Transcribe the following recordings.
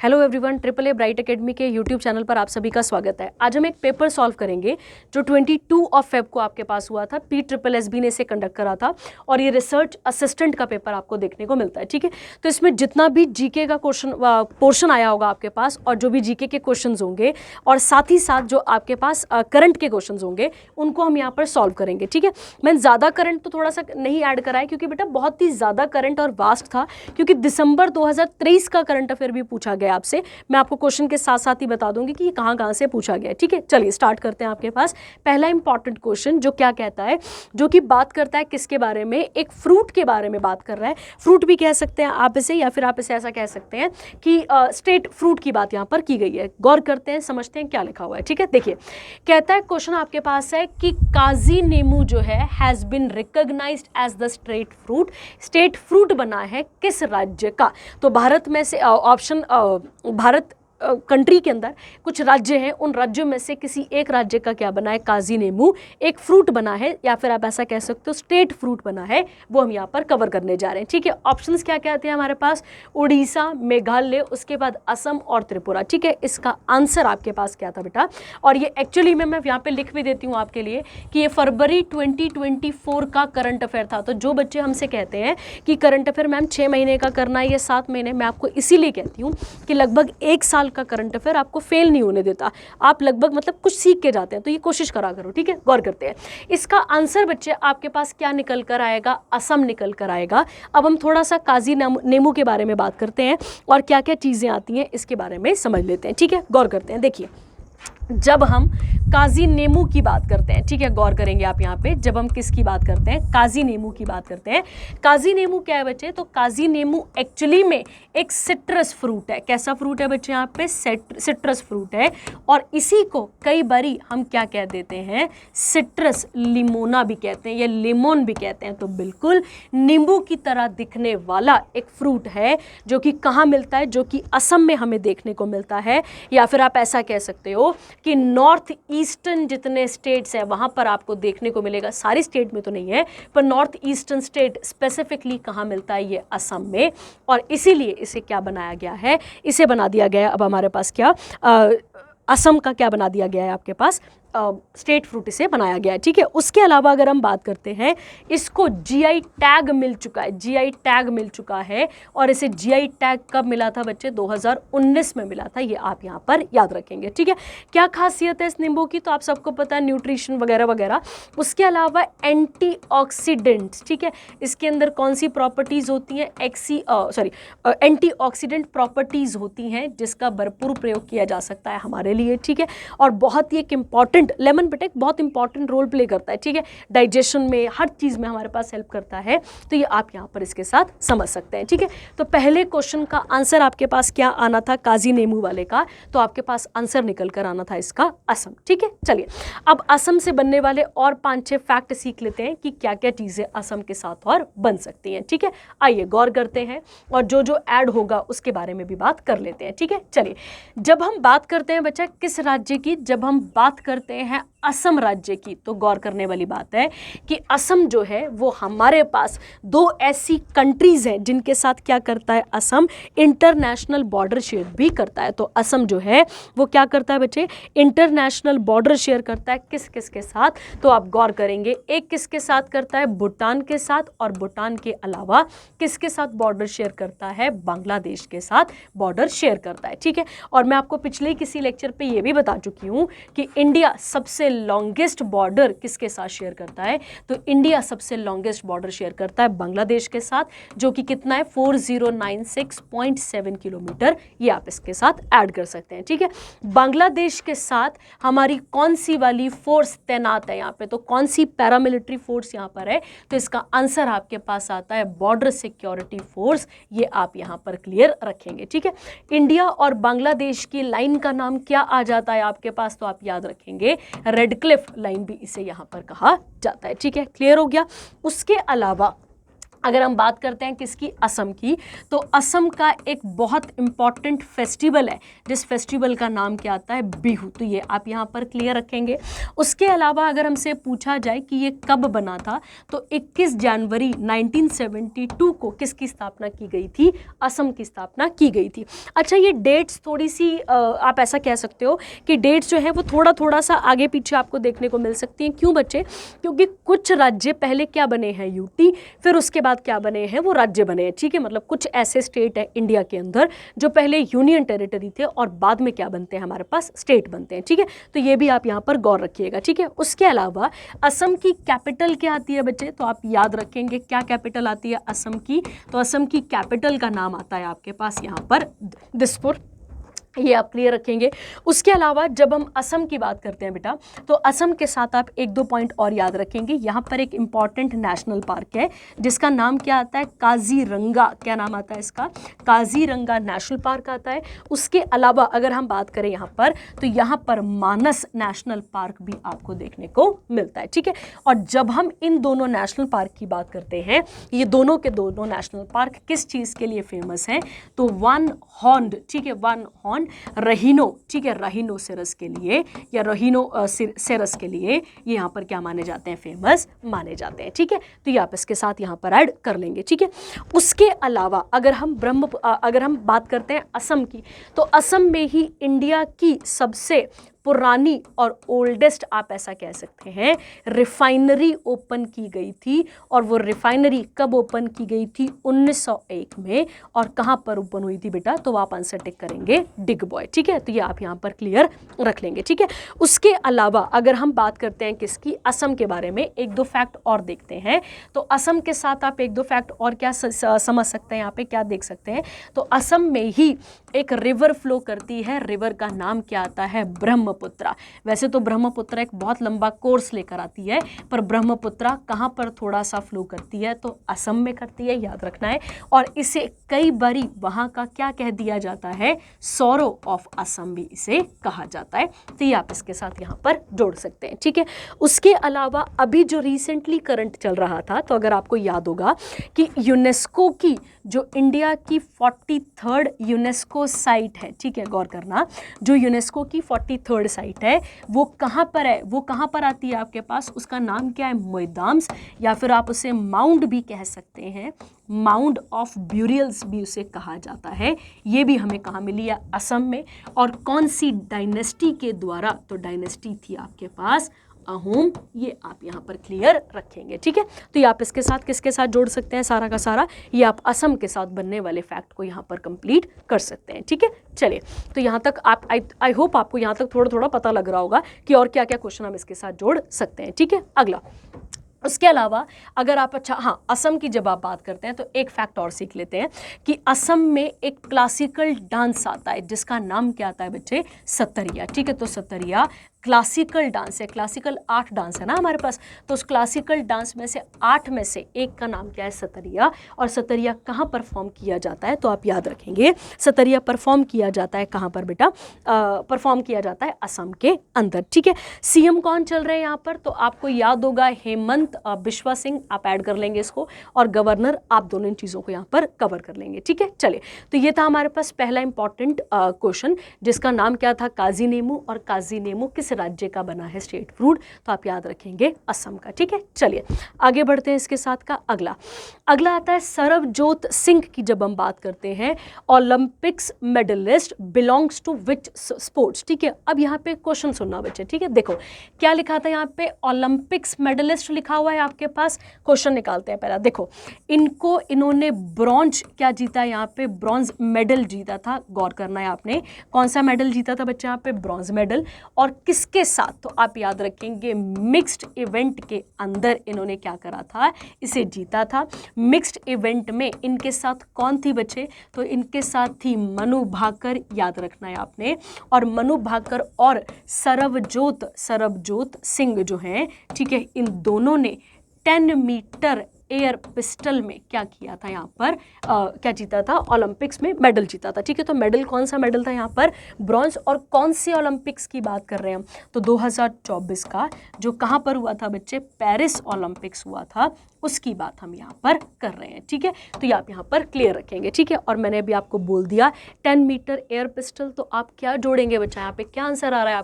Hello everyone, triple a bright academy के YouTube channel पर आप सभी का स्वागत है। आज हम एक पेपर सॉल्व करेंगे जो 22 ऑफ फेब को आपके पास हुआ था। PSSB ने इसे कंडक्ट करा था और ये रिसर्च असिस्टेंट का पेपर आपको देखने को मिलता है। ठीक है, तो इसमें जितना भी जीके का क्वेश्चन पोर्शन आया होगा आपके पास और जो भी जीके के क्वेश्चन होंगे और साथ ही साथ जो आपके पास करंट के क्वेश्चन होंगे उनको हम यहाँ पर सॉल्व करेंगे। ठीक है, मैंने ज़्यादा करंट तो थोड़ा सा नहीं ऐड करा है क्योंकि बेटा बहुत ही ज़्यादा करंट और वास्ट था, क्योंकि दिसंबर 2023 का करंट अफेयर भी पूछा गया आपसे। मैं आपको क्वेश्चन के साथ साथ ही बता दूंगी कि ये कहाँ कहाँ से पूछा गया है। ठीक है, चलिए स्टार्ट करते हैं। आपके पास पहला इंपॉर्टेंट क्वेश्चन जो क्या कहता है, जो कि बात करता है किसके बारे में, एक फ्रूट के बारे में बात कर रहा है। फ्रूट भी कह सकते हैं आप इसे, या फिर आप इसे ऐसा कह सकते हैं कि स्टेट फ्रूट की बात यहाँ पर की गई है। गौर करते हैं, समझते हैं क्या लिखा हुआ है। ठीक है, देखिए कहता है क्वेश्चन आपके पास है कि काजी नींबू जो है has been recognised as the state fruit. State fruit बना है किस राज्य का? तो भारत में से ऑप्शन भारत कंट्री के अंदर कुछ राज्य हैं, उन राज्यों में से किसी एक राज्य का क्या बना है? काजी नींबू एक फ्रूट बना है, या फिर आप ऐसा कह सकते हो स्टेट फ्रूट बना है। वो हम यहाँ पर कवर करने जा रहे हैं। ठीक है, ऑप्शंस क्या कहते हैं हमारे पास? उड़ीसा, मेघालय, उसके बाद असम और त्रिपुरा। ठीक है, इसका आंसर आपके पास क्या था बेटा? और ये एक्चुअली में मैं यहाँ पे लिख भी देती हूँ आपके लिए कि ये फरवरी 2024 का करंट अफेयर था। तो जो बच्चे हमसे कहते हैं कि करंट अफेयर मैम 6 महीने का करना है या 7 महीने, मैं आपको इसीलिए कहती हूँ कि लगभग 1 साल का करंट अफेयर आपको फेल नहीं होने देता। आप लगभग मतलब कुछ सीख के जाते हैं, तो ये कोशिश करा करो। ठीक है, गौर करते हैं। इसका आंसर बच्चे आपके पास क्या निकल कर आएगा? असम निकल कर आएगा। अब हम थोड़ा सा काजी नींबू के बारे में बात करते हैं और क्या क्या चीज़ें आती हैं इसके बारे में समझ लेते हैं। ठीक है, गौर करते हैं। देखिए जब हम काजी नींबू की बात करते हैं, ठीक है, गौर करेंगे आप यहाँ पे, जब हम किसकी बात करते हैं? काजी नींबू की बात करते हैं। काजी नींबू क्या है बच्चे? तो काजी नींबू एक्चुअली में एक सिट्रस फ्रूट है। कैसा फ्रूट है बच्चे? यहाँ पे सिट्रस फ्रूट है, और इसी को कई बारी हम क्या कह देते हैं? सिट्रस लिमोना भी कहते हैं या लेमन भी कहते हैं। तो बिल्कुल नींबू की तरह दिखने वाला एक फ्रूट है जो कि कहाँ मिलता है? जो कि असम में हमें देखने को मिलता है, या फिर आप ऐसा कह सकते हो कि नॉर्थ ईस्टर्न जितने स्टेट्स हैं वहाँ पर आपको देखने को मिलेगा। सारी स्टेट में तो नहीं है, पर नॉर्थ ईस्टर्न स्टेट स्पेसिफिकली कहाँ मिलता है? ये असम में। और इसीलिए इसे क्या बनाया गया है? इसे बना दिया गया है। अब हमारे पास क्या असम का क्या बना दिया गया है आपके पास? स्टेट फ्रूट इसे बनाया गया है। ठीक है, उसके अलावा अगर हम बात करते हैं, इसको जीआई टैग मिल चुका है। जीआई टैग मिल चुका है, और इसे जीआई टैग कब मिला था बच्चे? 2019 में मिला था। ये आप यहाँ पर याद रखेंगे। ठीक है, क्या खासियत है इस नींबू की? तो आप सबको पता है, न्यूट्रिशन वगैरह वगैरह। उसके अलावा एंटीऑक्सीडेंट्स। ठीक है, इसके अंदर कौन सी प्रॉपर्टीज़ होती हैं? एंटीऑक्सीडेंट प्रॉपर्टीज़ होती हैं जिसका भरपूर प्रयोग किया जा सकता है हमारे लिए। ठीक है, और बहुत ही एक इंपॉर्टेंट लेमन बेटा एक बहुत इंपॉर्टेंट रोल प्ले करता है। ठीक है, डाइजेशन में, हर चीज़ में हमारे पास हेल्प करता है। तो ये आप यहाँ पर इसके साथ समझ सकते हैं। ठीक है, तो पहले क्वेश्चन का आंसर आपके पास क्या आना था? काजी नींबू वाले का। तो आपके पास आंसर निकल कर आना था इसका असम। ठीक है, चलिए अब असम से बनने वाले और 5-6 फैक्ट सीख लेते हैं कि क्या क्या चीज़ें असम के साथ और बन सकती हैं। ठीक है, आइए गौर करते हैं और जो जो ऐड होगा उसके बारे में भी बात कर लेते हैं। ठीक है, चलिए जब हम बात करते हैं बच्चा किस राज्य की, जब हम बात करते हैं असम राज्य की, तो गौर करने वाली बात है कि असम जो है वो हमारे पास 2 ऐसी कंट्रीज हैं जिनके साथ क्या करता है? असम इंटरनेशनल बॉर्डर शेयर भी करता है। तो असम जो है वो क्या करता है बच्चे? इंटरनेशनल बॉर्डर शेयर करता है। किस किस के साथ? तो आप गौर करेंगे, एक किसके साथ करता है? भूटान के साथ, और भूटान के अलावा किसके साथ बॉर्डर शेयर करता है? बांग्लादेश के साथ बॉर्डर शेयर करता है। ठीक है, और मैं आपको पिछले किसी लेक्चर पे ये भी बता चुकी हूँ कि इंडिया सबसे लॉन्गेस्ट बॉर्डर किसके साथ शेयर करता है? तो इंडिया सबसे लॉन्गेस्ट बॉर्डर शेयर करता है बांग्लादेश के साथ, जो कि कितना है? 4096.7 किलोमीटर। ये आप इसके साथ ऐड कर सकते हैं। ठीक है, बांग्लादेश के साथ हमारी कौन सी वाली फोर्स तैनात है यहाँ पे? तो कौन सी पैरामिलिट्री फोर्स यहाँ पर है? तो इसका आंसर आपके पास आता है बॉर्डर सिक्योरिटी फोर्स। ये आप यहाँ पर क्लियर रखेंगे। ठीक है, इंडिया और बांग्लादेश की लाइन का नाम क्या आ जाता है आपके पास? तो आप याद रखेंगे रेड क्लिफ लाइन भी इसे यहाँ पर कहा जाता है। ठीक है, क्लियर हो गया। उसके अलावा अगर हम बात करते हैं किसकी, असम की, तो असम का एक बहुत इंपॉर्टेंट फेस्टिवल है जिस फेस्टिवल का नाम क्या आता है, बिहू। तो ये आप यहाँ पर क्लियर रखेंगे। उसके अलावा अगर हमसे पूछा जाए कि ये कब बना था, तो 21 जनवरी 1972 को किसकी स्थापना की गई थी, असम की स्थापना की गई थी। अच्छा, ये डेट्स थोड़ी सी आप ऐसा कह सकते हो कि डेट्स जो है वो थोड़ा सा आगे पीछे आपको देखने को मिल सकती हैं। क्यों बच्चे, क्योंकि कुछ राज्य पहले क्या बने हैं, यूटी, फिर उसके बाद क्या बने हैं, वो राज्य बने हैं। ठीक है, मतलब कुछ ऐसे स्टेट है इंडिया के अंदर जो पहले यूनियन टेरिटरी थे और बाद में क्या बनते हैं, हमारे पास स्टेट बनते हैं। ठीक है, तो ये भी आप यहाँ पर गौर रखिएगा। ठीक है, उसके अलावा असम की कैपिटल क्या आती है बच्चे, तो आप याद रखेंगे क्या कैपिटल आती है असम की, तो असम की कैपिटल का नाम आता है आपके पास यहाँ पर दिसपुर। ये आप क्लियर रखेंगे। उसके अलावा जब हम असम की बात करते हैं बेटा, तो असम के साथ आप 1-2 पॉइंट और याद रखेंगे। यहाँ पर एक इंपॉर्टेंट नेशनल पार्क है जिसका नाम क्या आता है, काजीरंगा। क्या नाम आता है इसका, काजीरंगा नेशनल पार्क आता है। उसके अलावा अगर हम बात करें यहाँ पर, तो यहाँ पर मानस नेशनल पार्क भी आपको देखने को मिलता है। ठीक है, और जब हम इन दोनों नेशनल पार्क की बात करते हैं, ये दोनों के दोनों नेशनल पार्क किस चीज़ के लिए फेमस हैं, तो वन हॉर्न्ड, ठीक है, वन हॉर्न रहीनो, ठीक है, रहीनोसेरस के लिए या रहीनोसेरस के लिए ये यहाँ पर क्या माने जाते हैं, फेमस माने जाते हैं। ठीक है, तो ये आप इसके साथ यहाँ पर ऐड कर लेंगे। ठीक है, उसके अलावा अगर हम बात करते हैं असम की, तो असम में ही इंडिया की सबसे पुरानी और ओल्डेस्ट आप ऐसा कह सकते हैं रिफाइनरी ओपन की गई थी। और वो रिफाइनरी कब ओपन की गई थी, 1901 में। और कहाँ पर ओपन हुई थी बेटा, तो आप आंसर टिक करेंगे डिगबॉय। ठीक है, तो ये आप यहाँ पर क्लियर रख लेंगे। ठीक है, उसके अलावा अगर हम बात करते हैं किसकी, असम के बारे में, 1-2 फैक्ट और देखते हैं। तो असम के साथ आप 1-2 फैक्ट और क्या समझ सकते हैं, यहाँ पे क्या देख सकते हैं, तो असम में ही एक रिवर फ्लो करती है, रिवर का नाम क्या आता है, ब्रह्मपुत्रा। वैसे तो ब्रह्मपुत्रा एक बहुत लंबा कोर्स लेकर आती है, पर ब्रह्मपुत्रा कहाँ पर थोड़ा सा फ्लो करती है, तो असम में करती है, याद रखना है। और इसे कई बारी वहाँ का क्या कह दिया जाता है, सौरो ऑफ असम भी इसे कहा जाता है। तो ये आप इसके साथ यहाँ पर जोड़ सकते हैं। ठीक है, उसके अलावा अभी जो रिसेंटली करंट चल रहा था, तो अगर आपको याद होगा कि यूनेस्को की जो इंडिया की 43rd यूनेस्को साइट है, ठीक है, गौर करना, जो यूनेस्को की 43rd साइट है वो कहाँ पर है, वो कहाँ पर आती है आपके पास, उसका नाम क्या है, मोइदाम्स, या फिर आप उसे माउंड भी कह सकते हैं, माउंड ऑफ ब्यूरियल्स भी उसे कहा जाता है। ये भी हमें कहाँ मिली है, असम में। और कौन सी डायनेस्टी के द्वारा, तो डायनेस्टी थी आपके पास अहोम। ये आप यहाँ पर क्लियर रखेंगे। ठीक है, तो ये आप इसके साथ किसके साथ जोड़ सकते हैं, सारा का सारा ये आप असम के साथ बनने वाले फैक्ट को यहाँ पर कंप्लीट कर सकते हैं। ठीक है, चलिए, तो यहाँ तक आप आई होप आपको यहाँ तक थोड़ा थोड़ा पता लग रहा होगा कि और क्या क्या क्वेश्चन हम इसके साथ जोड़ सकते हैं। ठीक है, अगला, उसके अलावा अगर आप असम की जब आप बात करते हैं तो एक फैक्ट और सीख लेते हैं कि असम में एक क्लासिकल डांस आता है जिसका नाम क्या आता है बच्चे, सतरिया। ठीक है, तो सतरिया क्लासिकल डांस है, क्लासिकल 8 डांस है ना हमारे पास, तो उस क्लासिकल डांस में से 8 में से एक का नाम क्या है, सतरिया। और सतरिया कहाँ परफॉर्म किया जाता है, तो आप याद रखेंगे सतरिया परफॉर्म किया जाता है कहाँ पर बेटा, परफॉर्म किया जाता है असम के अंदर। ठीक है, सीएम कौन चल रहे हैं यहाँ पर, तो आपको याद होगा हेमंत बिश्वा सिंह, आप ऐड कर लेंगे इसको, और गवर्नर, आप दोनों इन चीज़ों को यहाँ पर कवर कर लेंगे। ठीक है, चलिए, तो ये था हमारे पास पहला इंपॉर्टेंट क्वेश्चन जिसका नाम क्या था, काजी नेमू। और काजी नेमू किस राज्य का बना है स्टेट फ्रूट, तो आप याद रखेंगे असम का। ठीक है, चलिए आगे बढ़ते हैं इसके साथ का अगला आता है सरबजोत सिंह की। जब हम बात करते हैं Olympics medallist belongs to which sports. ठीक है, अब यहाँ पे क्वेश्चन सुनना बच्चे। ठीक है, देखो क्या लिखा था यहाँ पे, ओलंपिक्स मेडलिस्ट लिखा हुआ है आपके पास। क्वेश्चन निकालते हैं पहला, देखो इन्होंने ब्रॉन्ज क्या जीता, यहाँ पे ब्रॉन्ज मेडल जीता था। गौर करना है आपने, कौन सा मेडल जीता था बच्चे, यहाँ पे ब्रॉन्ज मेडल। और किसके साथ, तो आप याद रखेंगे मिक्स्ड इवेंट के अंदर इन्होंने क्या करा था, इसे जीता था। मिक्स्ड इवेंट में इनके साथ कौन थी बच्चे, तो इनके साथ थी मनु भाकर, याद रखना है आपने। और मनु भाकर और सरबजोत सिंह जो हैं, ठीक है, इन दोनों ने 10 मीटर एयर पिस्टल में क्या किया था, यहाँ पर क्या जीता था, ओलंपिक्स में मेडल जीता था। ठीक है, तो मेडल कौन सा मेडल था यहाँ पर, ब्रॉन्ज। और कौन से ओलंपिक्स की बात कर रहे हैं हम, तो 2024 का, जो कहाँ पर हुआ था बच्चे, पेरिस ओलंपिक्स हुआ था उसकी बात हम यहाँ पर कर रहे हैं, ठीक है। तो ये आप यहाँ पर क्लियर रखेंगे, ठीक है। और मैंने अभी आपको बोल दिया 10 मीटर एयर पिस्टल, तो आप क्या जोड़ेंगे बच्चा, यहाँ पे क्या आंसर आ रहा है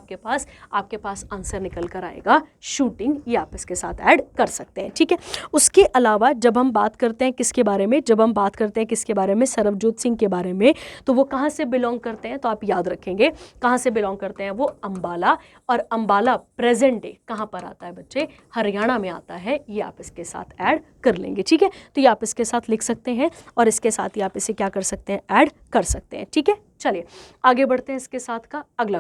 आपके पास आंसर निकल कर आएगा शूटिंग, ये आप इसके साथ ऐड कर सकते हैं, ठीक है। उसके अलावा जब हम बात करते हैं किसके बारे में, सरबजोत सिंह के बारे में, तो वो कहाँ से बिलोंग करते हैं, तो आप याद रखेंगे कहाँ से बिलोंग करते हैं, वो अंबाला। और अंबाला प्रेजेंट डे कहाँ पर आता है बच्चे, हरियाणा में आता है, ये आप इसके साथ ऐड कर लेंगे, ठीक है। तो ये आप इसके साथ लिख सकते हैं और इसके साथ ही आप इसे क्या कर सकते हैं, ऐड कर सकते हैं, ठीक है। चलिए आगे बढ़ते हैं इसके साथ का अगला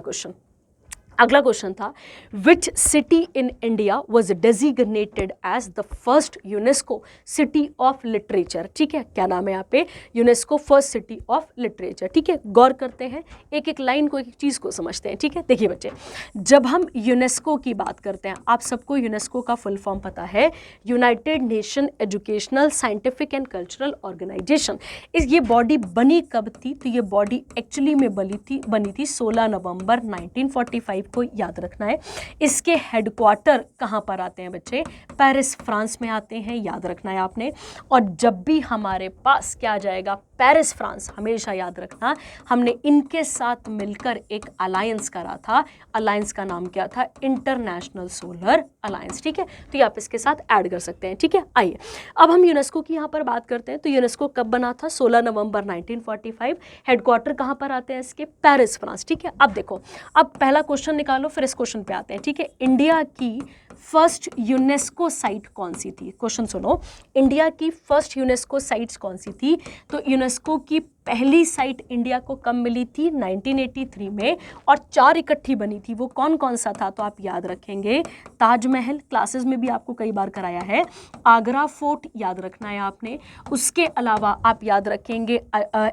क्वेश्चन था which city in India was designated as the first UNESCO city of literature, ठीक है। क्या नाम है यहाँ पे, UNESCO first city of literature, ठीक है। गौर करते हैं, एक एक लाइन को, एक चीज़ को समझते हैं, ठीक है। देखिए बच्चे, जब हम यूनेस्को की बात करते हैं, आप सबको यूनेस्को का फुल फॉर्म पता है, United Nation Educational Scientific and Cultural Organisation. ये बॉडी बनी कब थी, तो ये बॉडी एक्चुअली में बनी थी 16 नवंबर 1945 को, याद रखना है। इसके हेडक्वार्टर कहाँ पर आते हैं बच्चे, पेरिस फ्रांस में आते हैं, याद रखना है आपने। और जब भी हमारे पास क्या आ जाएगा, पेरिस फ्रांस, हमेशा याद रखना हमने इनके साथ मिलकर एक अलायंस करा था, अलायंस का नाम क्या था, इंटरनेशनल सोलर अलायंस, ठीक है। तो ये आप इसके साथ ऐड कर सकते हैं, ठीक है। आइए अब हम यूनेस्को की यहाँ पर बात करते हैं। तो यूनेस्को कब बना था, 16 नवंबर 1945। हेडक्वार्टर कहाँ पर आते हैं इसके, पेरिस फ्रांस, ठीक है। अब देखो, अब पहला क्वेश्चन निकालो, फिर इस क्वेश्चन पे आते हैं, ठीक है। इंडिया की फर्स्ट यूनेस्को साइट कौन सी थी, क्वेश्चन सुनो, इंडिया की फर्स्ट यूनेस्को साइट्स कौन सी थी, तो यूनेस्को की पहली साइट इंडिया को कब मिली थी, 1983 में, और 4 इकट्ठी बनी थी। वो कौन कौन सा था, तो आप याद रखेंगे, ताजमहल, क्लासेस में भी आपको कई बार कराया है, आगरा फोर्ट याद रखना है आपने, उसके अलावा आप याद रखेंगे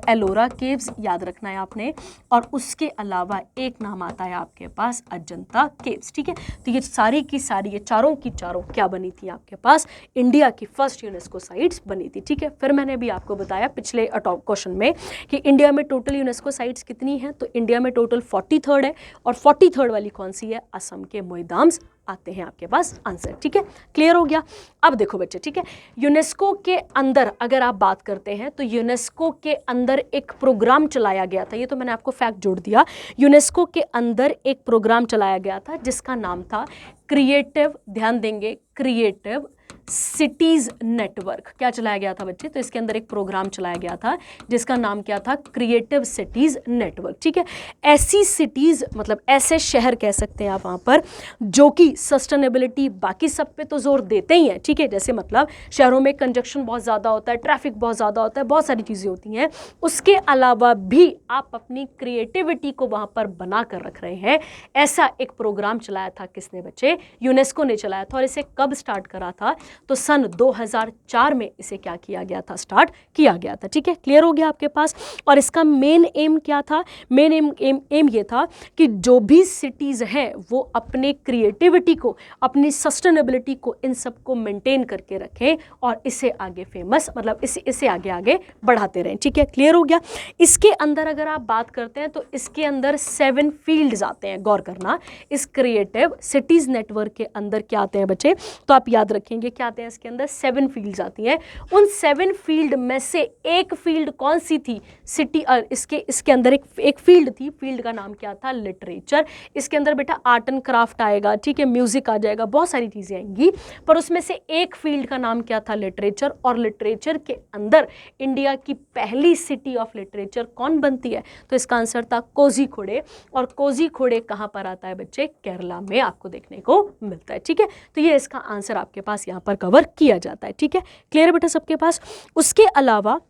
एलोरा केव्स याद रखना है आपने, और उसके अलावा एक नाम आता है आपके पास अजंता केव्स, ठीक है। तो ये सारी की सारी, ये चारों की चारों क्या बनी थी आपके पास, इंडिया की फर्स्ट यूनेस्को साइट्स बनी थी, ठीक है। फिर मैंने भी आपको बताया पिछले क्वेश्चन में कि इंडिया में टोटल यूनेस्को साइट्स कितनी हैं, तो इंडिया में टोटल 43rd है, और 43rd वाली कौन सी है, असम के मोईदाम्स आते हैं आपके पास आंसर, ठीक है। क्लियर हो गया। अब देखो बच्चे, ठीक है, यूनेस्को के अंदर अगर आप बात करते हैं, तो यूनेस्को के अंदर एक प्रोग्राम चलाया गया था, ये तो मैंने आपको फैक्ट जोड़ दिया, यूनेस्को के अंदर एक प्रोग्राम चलाया गया था जिसका नाम था क्रिएटिव, ध्यान देंगे, क्रिएटिव सिटीज नेटवर्क। क्या चलाया गया था बच्चे, तो इसके अंदर एक प्रोग्राम चलाया गया था जिसका नाम क्या था, क्रिएटिव सिटीज नेटवर्क, ठीक है। ऐसी सिटीज, मतलब ऐसे शहर कह सकते हैं आप वहाँ पर, जो कि सस्टेनेबिलिटी बाकी सब पे तो जोर देते ही हैं, ठीक है। जैसे मतलब शहरों में कंजक्शन बहुत ज़्यादा होता है, ट्रैफिक बहुत ज़्यादा होता है, बहुत सारी चीज़ें होती हैं, उसके अलावा भी आप अपनी क्रिएटिविटी को वहाँ पर बना कर रख रहे हैं। ऐसा एक प्रोग्राम चलाया था किसने बच्चे, यूनेस्को ने चलाया था। और इसे कब स्टार्ट करा था, तो सन 2004 में इसे क्या किया गया था, स्टार्ट किया गया था, ठीक है। क्लियर हो गया आपके पास। और इसका मेन एम क्या था, मेन एम ये था कि जो भी सिटीज हैं वो अपने क्रिएटिविटी को, अपनी सस्टेनेबिलिटी को, इन सब को मेंटेन करके रखें और इसे आगे फेमस, मतलब इसे आगे आगे बढ़ाते रहें, ठीक है। क्लियर हो गया। इसके अंदर अगर आप बात करते हैं तो इसके अंदर 7 फील्ड्स आते हैं, गौर करना, इस क्रिएटिव सिटीज नेटवर्क के अंदर क्या आते हैं बच्चे, तो आप याद रखेंगे क्या आते हैं इसके अंदर, 7 फील्ड्स आती हैं। उन 7 फील्ड में से एक फील्ड कौन सी थी, सिटी, इसके अंदर एक फील्ड थी, फील्ड का नाम क्या था, लिटरेचर। इसके अंदर बेटा आर्ट एंड क्राफ्ट आएगा, ठीक है, म्यूजिक आ जाएगा, बहुत सारी चीजें आएंगी, पर उसमें से एक फील्ड का नाम क्या था, लिटरेचर। और लिटरेचर के अंदर इंडिया की पहली सिटी ऑफ लिटरेचर कौन बनती है, तो इसका आंसर था कोझिकोड। और कोझिकोड कहाँ पर आता है बच्चे, केरला में आपको देखने को मिलता है, ठीक है। तो ये इसका आंसर आपके पास यहाँ पर कवर किया जाता है, ठीक है। क्लियर है बेटा सबके पास। उसके अलावा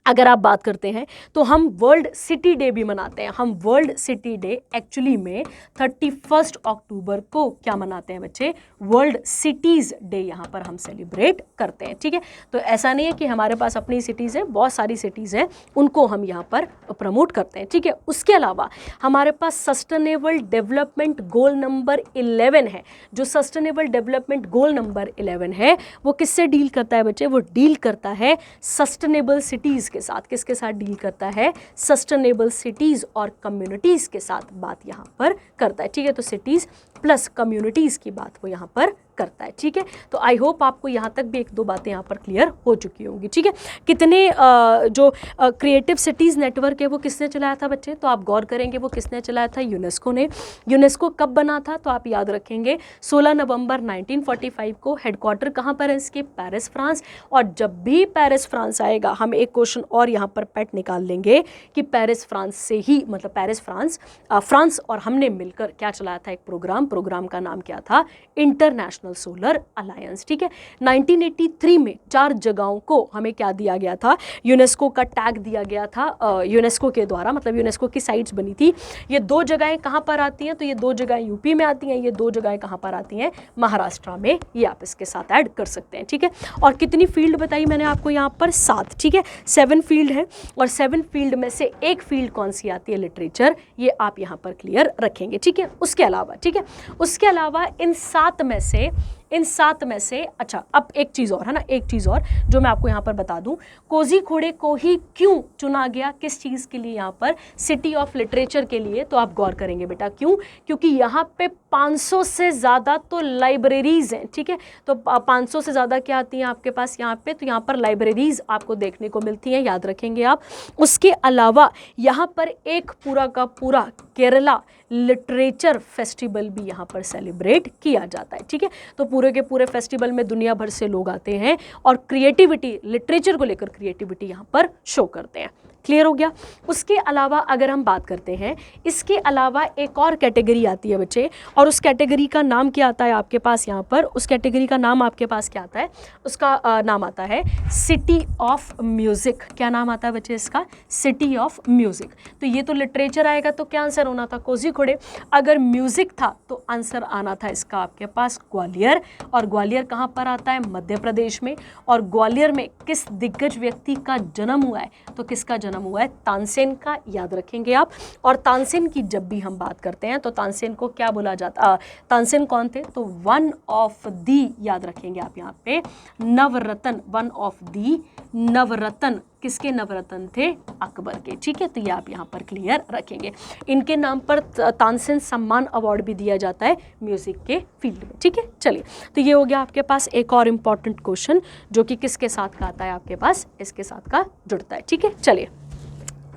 अगर आप बात करते हैं तो हम वर्ल्ड सिटी डे भी मनाते हैं। हम वर्ल्ड सिटी डे एक्चुअली में 31 अक्टूबर को क्या मनाते हैं बच्चे, वर्ल्ड सिटीज़ डे यहाँ पर हम सेलिब्रेट करते हैं, ठीक है। तो ऐसा नहीं है कि हमारे पास अपनी सिटीज़ हैं, बहुत सारी सिटीज़ हैं, उनको हम यहाँ पर प्रमोट करते हैं, ठीक है। उसके अलावा हमारे पास सस्टेनेबल डेवलपमेंट गोल नंबर 11 है। जो सस्टेनेबल डेवलपमेंट गोल नंबर 11 है वो किससे डील करता है बच्चे, वो डील करता है सस्टेनेबल सिटीज़ के साथ। किसके साथ डील करता है, सस्टेनेबल सिटीज और कम्युनिटीज के साथ बात यहाँ पर करता है, ठीक है। तो सिटीज प्लस कम्युनिटीज की बात वो यहाँ पर करता है। ठीक है, तो आई होप आपको यहाँ तक भी एक दो बातें यहाँ पर क्लियर हो चुकी होंगी। ठीक है, कितने जो क्रिएटिव सिटीज़ नेटवर्क है वो किसने चलाया था बच्चे, तो आप गौर करेंगे वो किसने चलाया था, यूनेस्को ने। यूनेस्को कब बना था, तो आप याद रखेंगे 16 नवंबर 1945 को। हेडक्वार्टर कहाँ पर है इसके, पेरिस फ्रांस। और जब भी पेरिस फ्रांस आएगा हम एक क्वेश्चन और यहाँ पर पेट निकाल लेंगे कि पेरिस फ्रांस से ही, मतलब पेरिस फ्रांस और हमने मिलकर क्या चलाया था, एक प्रोग्राम का नाम क्या था, इंटरनेशनल सोलर अलायंस। ठीक है, 1983 में 4 जगहों को हमें क्या दिया गया था, यूनेस्को का टैग दिया गया था यूनेस्को के द्वारा, मतलब यूनेस्को की साइट्स बनी थी। ये 2 जगहें कहाँ पर आती हैं, तो ये 2 जगहें यूपी में आती हैं, ये 2 जगहें कहाँ पर आती हैं, महाराष्ट्र में। ये आप इसके साथ ऐड कर सकते हैं। ठीक है, और कितनी फील्ड बताई मैंने आपको यहाँ पर, 7। ठीक है, 7 फील्ड है और 7 फील्ड में से एक फील्ड कौन सी आती है, लिटरेचर। ये आप यहाँ पर क्लियर रखेंगे। ठीक है, उसके अलावा, ठीक है, उसके अलावा इन 7 में से अच्छा, अब एक चीज़ और है ना, एक चीज़ और जो मैं आपको यहाँ पर बता दूँ, कोझीकोड को ही क्यों चुना गया, किस चीज़ के लिए यहाँ पर, सिटी ऑफ लिटरेचर के लिए। तो आप गौर करेंगे बेटा, क्यों, क्योंकि यहाँ पे 500 से ज़्यादा तो लाइब्रेरीज़ हैं। ठीक है, तो 500 से ज़्यादा क्या आती हैं आपके पास यहाँ पे, तो यहाँ पर लाइब्रेरीज़ आपको देखने को मिलती हैं, याद रखेंगे आप। उसके अलावा यहाँ पर एक पूरा का पूरा केरला लिटरेचर फेस्टिवल भी यहाँ पर सेलिब्रेट किया जाता है। ठीक है, तो पूरे के पूरे फेस्टिवल में दुनिया भर से लोग आते हैं और क्रिएटिविटी, लिटरेचर को लेकर क्रिएटिविटी यहाँ पर शो करते हैं। क्लियर हो गया। उसके अलावा अगर हम बात करते हैं, इसके अलावा एक और कैटेगरी आती है बच्चे, और उस कैटेगरी का नाम क्या आता है आपके पास यहाँ पर, उस कैटेगरी का नाम आपके पास क्या आता है, उसका नाम आता है सिटी ऑफ म्यूज़िक। क्या नाम आता है बच्चे इसका, सिटी ऑफ म्यूज़िक। तो ये तो लिटरेचर आएगा, तो क्या आंसर होना था, कोझीकोड। अगर म्यूज़िक था तो आंसर आना था इसका आपके पास ग्वालियर। और ग्वालियर कहाँ पर आता है, मध्य प्रदेश में। और ग्वालियर में किस दिग्गज व्यक्ति का जन्म हुआ है, तो किसका जन्म हुआ है, तानसेन का, याद रखेंगे आप। और तानसेन की जब भी हम बात करते हैं तो तानसेन को क्या बोला जाता, तानसेन कौन थे, तो वन ऑफ दी, याद रखेंगे आप यहाँ पे, नवरत्न, वन ऑफ दी नवरत्न। किसके नवरत्न थे, अकबर के। ठीक है, तो ये आप यहाँ पर क्लियर रखेंगे। इनके नाम पर तानसेन सम्मान अवार्ड भी दिया जाता है म्यूजिक के फील्ड में। ठीक है, चलिए, तो ये हो गया आपके पास एक और इम्पॉर्टेंट क्वेश्चन जो कि किसके साथ का आता है आपके पास, इसके साथ का जुड़ता है। ठीक है, चलिए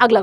अगला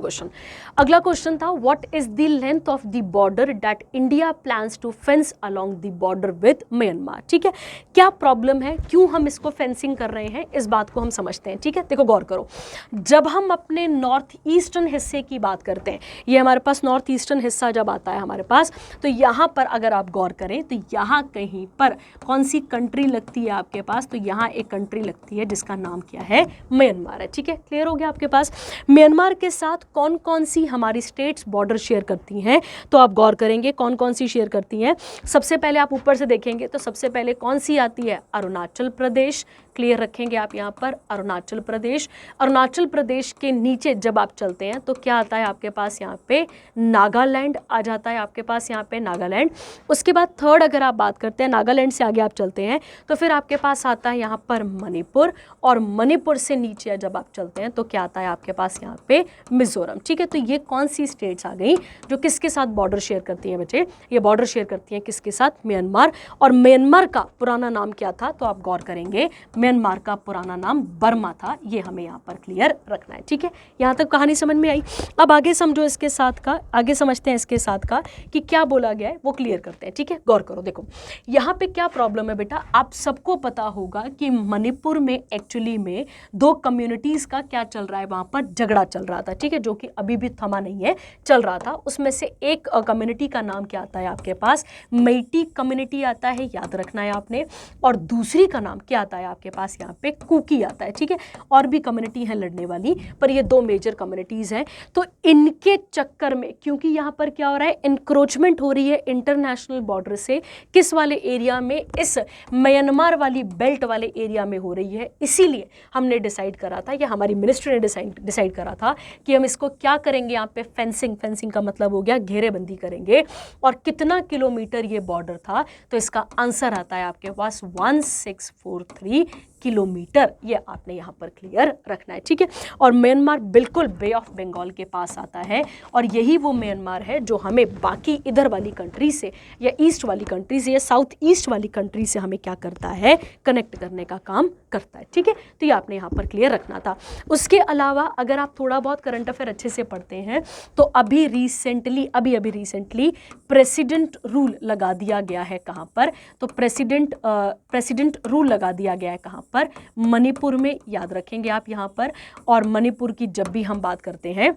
क्वेश्चन था, what is the length of the border that India plans to fence along the border with Myanmar. ठीक है, क्या प्रॉब्लम है, क्यों हम इसको फेंसिंग कर रहे हैं, इस बात को हम समझते हैं। ठीक है, देखो गौर करो, जब हम अपने नॉर्थ ईस्टर्न हिस्से की बात करते हैं, ये हमारे पास नॉर्थ ईस्टर्न हिस्सा जब आता है हमारे पास, तो यहाँ पर अगर आप गौर करें तो यहाँ कहीं पर कौन सी कंट्री लगती है आपके पास, तो यहाँ एक कंट्री लगती है जिसका नाम क्या है, म्यांमार है। ठीक है, क्लियर हो गया आपके पास। म्यांमार के साथ कौन कौन सी हमारी स्टेट्स बॉर्डर शेयर करती हैं, तो आप गौर करेंगे कौन कौन सी शेयर करती हैं। सबसे पहले आप ऊपर से देखेंगे तो सबसे पहले कौन सी आती है, अरुणाचल प्रदेश। क्लियर रखेंगे आप यहाँ पर, अरुणाचल प्रदेश। अरुणाचल प्रदेश के नीचे जब आप चलते हैं तो क्या आता है आपके पास यहाँ पे, नागालैंड आ जाता है आपके पास यहाँ पे, नागालैंड। उसके बाद थर्ड अगर आप बात करते हैं, नागालैंड से आगे आप चलते हैं तो फिर आपके पास आता है यहाँ पर मणिपुर। और मणिपुर से नीचे जब आप चलते हैं तो क्या आता है आपके पास यहाँ पे, मिजोरम। ठीक है, तो ये कौन सी स्टेट्स आ गई जो किसके साथ बॉर्डर शेयर करती हैं बच्चे, ये बॉर्डर शेयर करती हैं किसके साथ, म्यांमार। और म्यांमार का पुराना नाम क्या था, तो आप गौर करेंगे म्यांमार का पुराना नाम बर्मा था। ये हमें यहाँ पर क्लियर रखना है। ठीक है, यहाँ तक कहानी समझ में आई। अब आगे समझो इसके साथ का, आगे समझते हैं इसके साथ का कि क्या बोला गया है, वो क्लियर करते हैं। ठीक है, गौर करो, देखो यहाँ पे क्या प्रॉब्लम है बेटा, आप सबको पता होगा कि मणिपुर में एक्चुअली में 2 कम्युनिटीज़ का क्या चल रहा है, वहाँ पर झगड़ा चल रहा था। ठीक है, जो कि अभी भी थमा नहीं है, चल रहा था। उसमें से एक कम्युनिटी का नाम क्या आता है आपके पास, मेइटी कम्युनिटी आता है, याद रखना है आपने। और दूसरी का नाम क्या आता है आपके पास, यहाँ पे कुकी आता है। ठीक है, और भी कम्युनिटी हैं लड़ने वाली, पर ये 2 मेजर कम्युनिटीज़ हैं। तो इनके चक्कर में, क्योंकि यहाँ पर क्या हो रहा है, इंक्रोचमेंट हो रही है इंटरनेशनल बॉर्डर से, किस वाले एरिया में, इस म्यांमार वाली बेल्ट वाले एरिया में हो रही है। इसीलिए हमने डिसाइड करा था, या हमारी मिनिस्ट्री ने डिसाइड करा था कि हम इसको क्या करेंगे, यहाँ पे फेंसिंग का मतलब हो गया घेरेबंदी करेंगे। और कितना किलोमीटर ये बॉर्डर था, तो इसका आंसर आता है आपके पास 1643 किलोमीटर, ये आपने यहाँ पर क्लियर रखना है, ठीक है। और म्यांमार बिल्कुल बे ऑफ बंगाल के पास आता है और यही वो म्यांमार है जो हमें बाकी इधर वाली कंट्री से या ईस्ट वाली कंट्री से या साउथ ईस्ट वाली कंट्री से हमें क्या करता है, कनेक्ट करने का काम करता है, ठीक है। तो ये आपने यहाँ पर क्लियर रखना था। उसके अलावा अगर आप थोड़ा बहुत करंट अफेयर अच्छे से पढ़ते हैं तो अभी रिसेंटली प्रेसिडेंट रूल लगा दिया गया है। कहाँ पर? तो प्रेसिडेंट रूल लगा दिया गया है कहाँ पर? मणिपुर में, याद रखेंगे आप यहाँ पर। और मणिपुर की जब भी हम बात करते हैं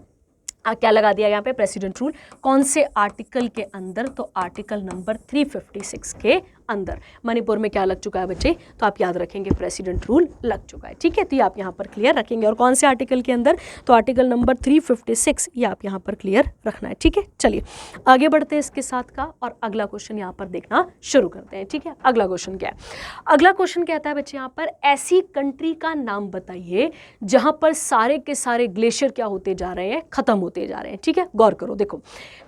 क्या लगा दिया यहाँ पे? President rule. कौन से आर्टिकल के अंदर? तो आर्टिकल नंबर 356 के अंदर मणिपुर में क्या लग चुका है बच्चे? तो आप याद रखेंगे प्रेसिडेंट रूल लग चुका है, ठीक है। तो ये आप यहाँ पर क्लियर रखेंगे। और कौन से आर्टिकल के अंदर? तो आर्टिकल नंबर 356, ये आप यहाँ पर क्लियर रखना है, ठीक है। चलिए आगे बढ़ते हैं इसके साथ का और अगला क्वेश्चन यहाँ पर देखना शुरू करते हैं, ठीक है। अगला क्वेश्चन क्या है? अगला क्वेश्चन कहता है बच्चे यहाँ पर, ऐसी कंट्री का नाम बताइए जहां पर सारे के सारे ग्लेशियर क्या होते जा रहे हैं? खत्म होते जा रहे हैं, ठीक है। गौर करो, देखो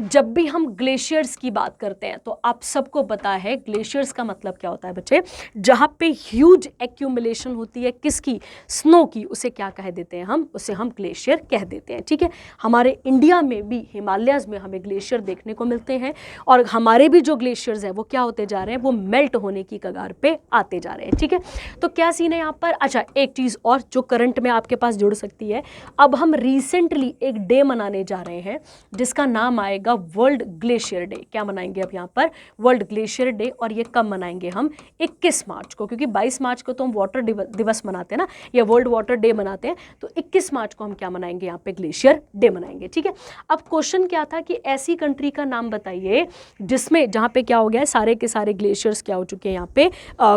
जब भी हम ग्लेशियर्स की बात करते हैं तो आप सबको पता है ग्लेशियर्स का मतलब क्या होता है बच्चे? जहां पे ह्यूज एक्यूमुलेशन होती है किसकी? स्नो की, उसे क्या कह देते हैं हम? उसे हम ग्लेशियर कह देते हैं, ठीक है। हमारे इंडिया में भी हिमालयाज में हमें ग्लेशियर देखने को मिलते हैं और हमारे भी जो ग्लेशियर्स हैं वो क्या होते जा रहे हैं? वो मेल्ट होने की कगार पे आते जा रहे हैं, ठीक है। तो क्या सीन है यहाँ पर? अच्छा, एक चीज और जो करंट में आपके पास जुड़ सकती है, अब हम रिसेंटली एक डे मनाने जा रहे हैं जिसका नाम आएगा वर्ल्ड ग्लेशियर डे। क्या मनाएंगे अब यहाँ पर? World glacier day. और ये कब मनाएंगे हम? 21 मार्च को, क्योंकि 22 मार्च को तो हम वाटर दिवस मनाते हैं ना, या वर्ल्ड वाटर डे मनाते हैं। तो 21 मार्च को हम क्या मनाएंगे? यहाँ पे ग्लेशियर डे मनाएंगे, ठीक है। अब क्वेश्चन क्या था कि ऐसी कंट्री का नाम बताइए जिसमें, जहाँ पे क्या हो गया है, सारे के सारे ग्लेशियर्स क्या हो चुके हैं यहाँ पे,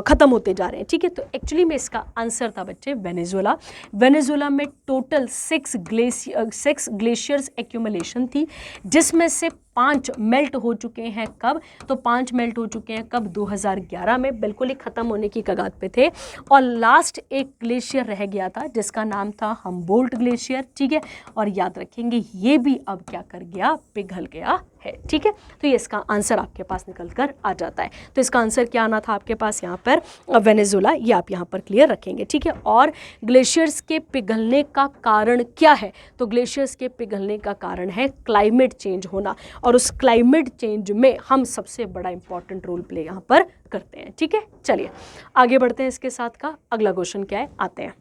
खत्म होते जा रहे हैं, ठीक है। तो एक्चुअली में इसका आंसर था बच्चे वेनेजुएला। वेनेजुएला में टोटल 6 ग्लेशियर्स एक्यूमुलेशन थी, जिसमें से 5 मेल्ट हो चुके हैं। कब? तो 5 मेल्ट हो चुके हैं कब? 2011 में, बिल्कुल ही खत्म होने की कगार पे थे। और लास्ट एक ग्लेशियर रह गया था जिसका नाम था हम्बोल्ट ग्लेशियर, ठीक है। और याद रखेंगे ये भी अब क्या कर गया? पिघल गया है, ठीक है। तो ये इसका आंसर आपके पास निकल कर आ जाता है। तो इसका आंसर क्या आना था आपके पास यहाँ पर? वेनेजुएला, ये आप यहाँ पर क्लियर रखेंगे, ठीक है। और ग्लेशियर्स के पिघलने का कारण क्या है? तो ग्लेशियर्स के पिघलने का कारण है क्लाइमेट चेंज होना, और उस क्लाइमेट चेंज में हम सबसे बड़ा इंपॉर्टेंट रोल प्ले यहाँ पर करते हैं, ठीक है। चलिए आगे बढ़ते हैं इसके साथ का। अगला क्वेश्चन क्या है, आते हैं।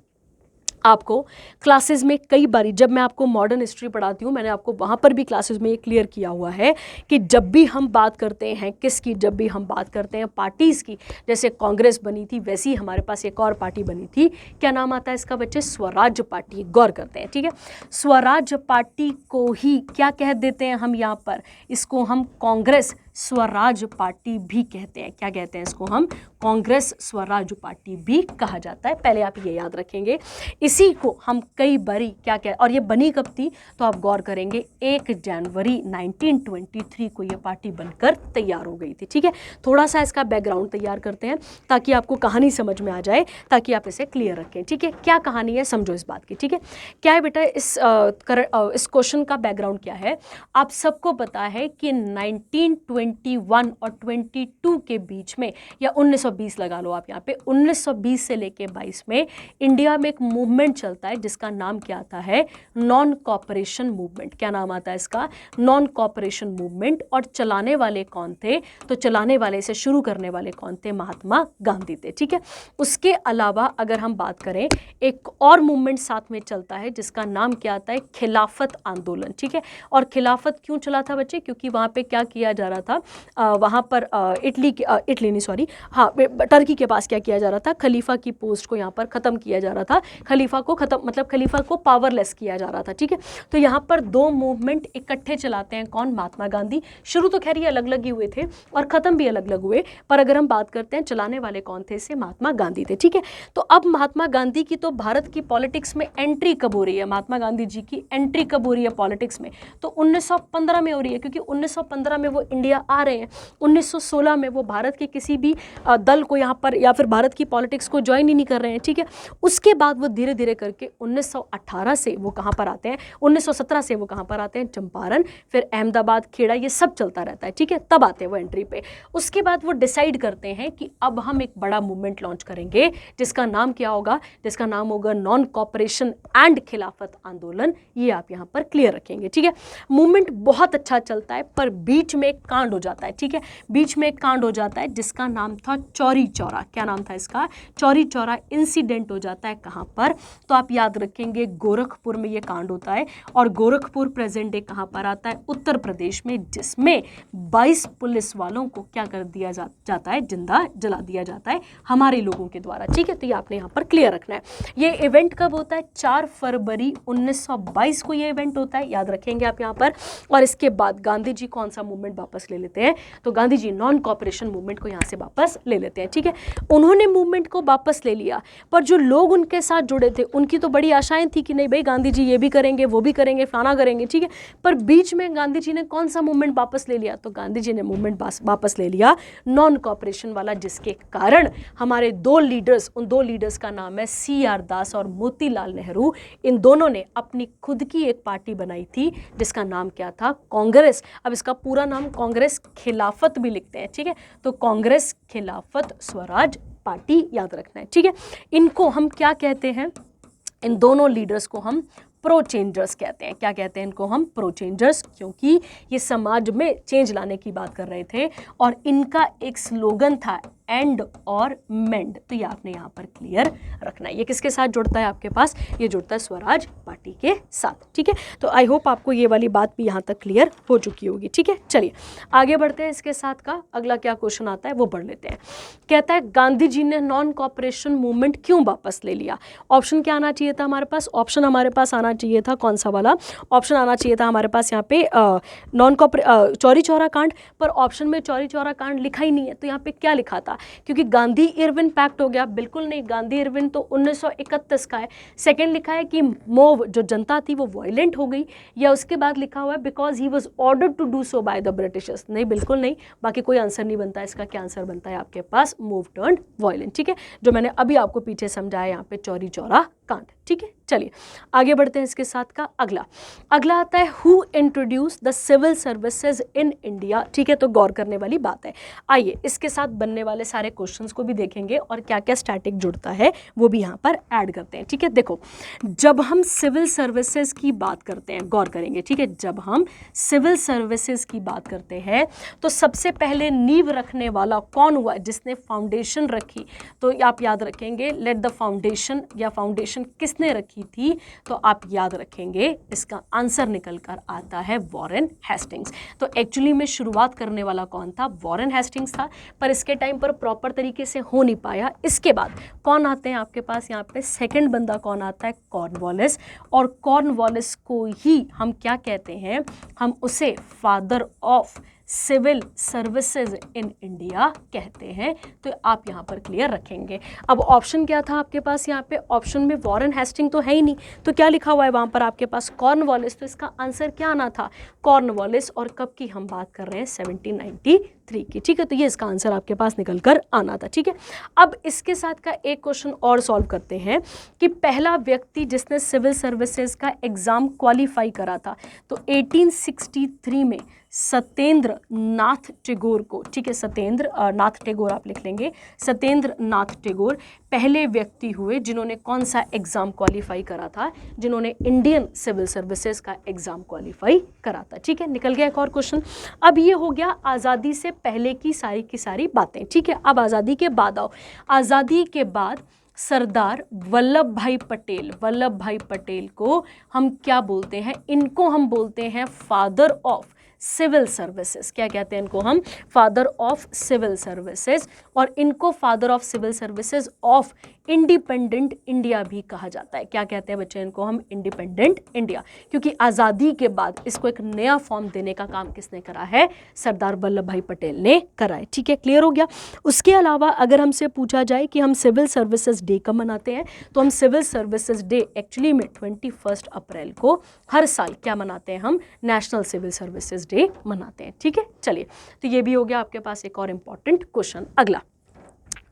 आपको क्लासेस में कई बारी जब मैं आपको मॉडर्न हिस्ट्री पढ़ाती हूँ, मैंने आपको वहाँ पर भी क्लासेस में ये क्लियर किया हुआ है कि जब भी हम बात करते हैं किसकी, जब भी हम बात करते हैं पार्टीज़ की, जैसे कांग्रेस बनी थी वैसे ही हमारे पास एक और पार्टी बनी थी। क्या नाम आता है इसका बच्चे? स्वराज पार्टी। गौर करते हैं, ठीक है। स्वराज पार्टी को ही क्या कह देते हैं हम यहाँ पर? इसको हम कांग्रेस स्वराज पार्टी भी कहते हैं। क्या कहते हैं इसको हम? कांग्रेस स्वराज पार्टी भी कहा जाता है। पहले आप ये याद रखेंगे। इसी को हम कई बारी क्या क्या, और ये बनी कब थी? तो आप गौर करेंगे 1 जनवरी 1923 को ये पार्टी बनकर तैयार हो गई थी, ठीक है। थोड़ा सा इसका बैकग्राउंड तैयार करते हैं ताकि आपको कहानी समझ में आ जाए, ताकि आप इसे क्लियर रखें, ठीक है। क्या कहानी है समझो इस बात की, ठीक है। क्या है बेटा, इस क्वेश्चन का बैकग्राउंड क्या है? आप सबको पता है कि 1921 और 22 के बीच में, या 1920 लगा लो आप यहाँ पे, 1920 से लेके 22 में इंडिया में एक मूवमेंट चलता है जिसका नाम क्या आता है? Non cooperation movement. क्या नाम आता है इसका? Non cooperation movement. और चलाने वाले कौन थे? तो चलाने वाले से शुरू करने वाले कौन थे? महात्मा गांधी थे, ठीक है। उसके अलावा अगर हम बात करें, एक और मूवमेंट साथ में चलता है जिसका नाम क्या आता है? खिलाफत आंदोलन, ठीक है। और खिलाफत क्यों चला था बच्चे? क्योंकि वहाँ पे क्या किया जा रहा था, वहाँ पर टर्की के पास क्या किया जा रहा था? खलीफा की पोस्ट को यहाँ पर ख़त्म किया जा रहा था। खलीफा को पावरलेस किया जा रहा था, ठीक है। तो यहाँ पर 2 मूवमेंट इकट्ठे चलाते हैं कौन? महात्मा गांधी। शुरू तो खैर ये अलग अलग ही हुए थे और ख़त्म भी अलग अलग हुए, पर अगर हम बात करते हैं चलाने वाले कौन थे, से महात्मा गांधी थे, ठीक है। तो अब महात्मा गांधी की तो भारत की पॉलिटिक्स में एंट्री कब हो रही है? महात्मा गांधी जी की एंट्री कब हो रही है पॉलिटिक्स में? तो 1915 में हो रही है, क्योंकि 1915 में वो इंडिया आ रहे हैं। 1916 में वो भारत के किसी भी दल को यहाँ पर या फिर भारत की पॉलिटिक्स को ज्वाइन ही नहीं कर रहे हैं, ठीक है। उसके बाद वो धीरे धीरे करके 1918 से वो कहाँ पर आते हैं, 1917 से वो कहाँ पर आते हैं, चंपारण, फिर अहमदाबाद, खेड़ा, ये सब चलता रहता है, ठीक है। तब आते हैं वो एंट्री पे। उसके बाद वो डिसाइड करते हैं कि अब हम एक बड़ा मूवमेंट लॉन्च करेंगे जिसका नाम क्या होगा, जिसका नाम होगा नॉन कॉपरेशन एंड खिलाफत आंदोलन। ये आप यहाँ पर क्लियर रखेंगे, ठीक है। मूवमेंट बहुत अच्छा चलता है, पर बीच में एक कांड हो जाता है, ठीक है। बीच में एक कांड हो जाता है जिसका नाम था चौरी चौरा। क्या नाम था इसका? चौरी चौरा इंसिडेंट हो जाता है। कहाँ पर? तो आप याद रखेंगे गोरखपुर में ये कांड होता है, और गोरखपुर प्रेजेंट डे कहाँ पर आता है? उत्तर प्रदेश में, जिसमें 22 पुलिस वालों को क्या कर दिया जाता है? जिंदा जला दिया जाता है हमारे लोगों के द्वारा, ठीक है। तो ये आपने यहाँ पर क्लियर रखना है। ये इवेंट कब होता है? 4 फरवरी 1922 को ये इवेंट होता है, याद रखेंगे आप यहाँ पर। और इसके बाद गांधी जी कौन सा मूवमेंट वापस ले लेते हैं? तो Gandhi ji non cooperation movement को यहाँ से वापस ले लेते हैं, ठीक है। उन्होंने मूवमेंट को वापस ले लिया, पर जो लोग उनके साथ जुड़े थे उनकी तो बड़ी आशाएं थी कि नहीं भाई गांधी जी ये भी करेंगे, वो भी करेंगे, फलाना करेंगे, ठीक है। पर बीच में गांधी जी ने कौन सा मूवमेंट वापस ले लिया? तो गांधी जी ने मूवमेंट वापस ले लिया नॉन कॉपरेशन वाला, जिसके कारण हमारे 2 लीडर्स, उन 2 लीडर्स का नाम है CR दास और मोतीलाल नेहरू। इन दोनों ने अपनी खुद की एक पार्टी बनाई थी जिसका नाम क्या था? कांग्रेस। अब इसका पूरा नाम कांग्रेस खिलाफत भी लिखते हैं, ठीक है। तो कांग्रेस खिलाफत स्वराज पार्टी याद रखना है, ठीक है। इनको हम क्या कहते हैं? इन दोनों लीडर्स को हम प्रो चेंजर्स कहते हैं। क्या कहते हैं इनको हम? प्रो चेंजर्स, क्योंकि ये समाज में चेंज लाने की बात कर रहे थे और इनका एक स्लोगन था एंड और मेंड। तो ये आपने यहाँ पर क्लियर रखना है। ये किसके साथ जुड़ता है आपके पास? ये जुड़ता है स्वराज पार्टी के साथ, ठीक है। तो आई होप आपको ये वाली बात भी यहाँ तक क्लियर हो चुकी होगी, ठीक है। चलिए आगे बढ़ते हैं। इसके साथ का अगला क्या क्वेश्चन आता है वो पढ़ लेते हैं। कहता है गांधी जी ने नॉन कॉपरेशन मूवमेंट क्यों वापस ले लिया? ऑप्शन क्या आना चाहिए था हमारे पास? ऑप्शन हमारे पास आना चाहिए था कौन सा वाला? ऑप्शन आना चाहिए था हमारे पास यहाँ पे चौरी चौरा कांड, पर ऑप्शन में चौरी चौरा कांड लिखा ही नहीं है। तो यहाँ पे क्या लिखा था? क्योंकि गांधी इरविन पैक्ट हो गया, बिल्कुल नहीं। गांधी इरविन तो 1931 का है। सेकंड लिखा है कि मोव जो जनता थी वो वायलेंट हो गई, या उसके बाद लिखा हुआ है because he was ordered to do so by the Britishers. नहीं, बिल्कुल नहीं। बाकी कोई आंसर नहीं बनता। इसका क्या आंसर बनता है आपके पास? मूव टर्न्ड वायलेंट, ठीक है, जो मैंने अभी आपको पीछे समझाया यहाँ पे चौरी चौरा कांड, ठीक है। चलिए आगे बढ़ते हैं। इसके साथ का अगला आता है who introduce the civil services in India, ठीक है। तो गौर करने वाली बात है। आइए इसके साथ बनने वाले सारे क्वेश्चंस को भी देखेंगे और क्या क्या स्टैटिक जुड़ता है वो भी यहाँ पर ऐड करते हैं, ठीक है। देखो, जब हम सिविल सर्विसेज की बात करते हैं, गौर करेंगे, ठीक है। जब हम सिविल सर्विसेज की बात करते हैं तो सबसे पहले नींव रखने वाला कौन हुआ? जिसने फाउंडेशन रखी। तो आप याद रखेंगे लेट द फाउंडेशन, या फाउंडेशन किसने रखी थी? तो आप याद रखेंगे इसका आंसर निकल कर आता है वॉरेन हेस्टिंग्स। तो एक्चुअली में शुरुआत करने वाला कौन था? वॉरेन हेस्टिंग्स था, पर इसके टाइम पर प्रॉपर तरीके से हो नहीं पाया। इसके बाद कौन आते हैं आपके पास यहाँ पे? सेकंड बंदा कौन आता है? कॉर्नवालिस। और कॉर्नवालिस को ही हम क्या कहते हैं? हम उसे father of civil services in India कहते हैं। तो आप यहाँ पर क्लियर रखेंगे। अब ऑप्शन क्या था आपके पास? यहाँ पे ऑप्शन में वॉरेन हेस्टिंग तो है ही नहीं, तो क्या लिखा हुआ है वहाँ पर आपके पास? कॉर्नवालिस। तो इसका आंसर क्या आना था? कॉर्नवालिस। और कब की हम बात कर रहे हैं? 1793 की, ठीक है। तो ये इसका आंसर आपके पास निकल कर आना था, ठीक है। अब इसके साथ का एक क्वेश्चन और सॉल्व करते हैं कि पहला व्यक्ति जिसने सिविल सर्विसेज का एग्जाम क्वालिफाई करा था, तो 1863 में सत्येंद्र नाथ टैगोर को, ठीक है, सत्येंद्र नाथ टैगोर आप लिख लेंगे। सत्येंद्र नाथ टैगोर पहले व्यक्ति हुए जिन्होंने कौन सा एग्जाम क्वालिफाई करा था? जिन्होंने इंडियन सिविल सर्विसेज का एग्जाम क्वालिफाई करा था, ठीक है। निकल गया एक और क्वेश्चन। अब ये हो गया आज़ादी से पहले की सारी बातें, ठीक है। अब आज़ादी के बाद आओ। आज़ादी के बाद सरदार वल्लभ भाई पटेल को हम क्या बोलते हैं? इनको हम बोलते हैं फादर ऑफ सिविल सर्विसेज। क्या कहते हैं इनको हम? Father of civil services. और इनको father of civil services of independent India भी कहा जाता है। क्या कहते हैं बच्चे इनको हम? Independent India. क्योंकि आज़ादी के बाद इसको एक नया फॉर्म देने का काम किसने करा है? सरदार वल्लभ भाई पटेल ने करा है, ठीक है। क्लियर हो गया। उसके अलावा अगर हमसे पूछा जाए कि हम सिविल सर्विसेज डे कब मनाते हैं, तो हम सिविल सर्विसेज डे एक्चुअली में 21 अप्रैल को हर साल क्या मनाते हैं हम? नेशनल सिविल सर्विसेज डे मनाते हैं। ठीक है, चलिए, तो ये भी हो गया आपके पास एक और इम्पॉर्टेंट क्वेश्चन।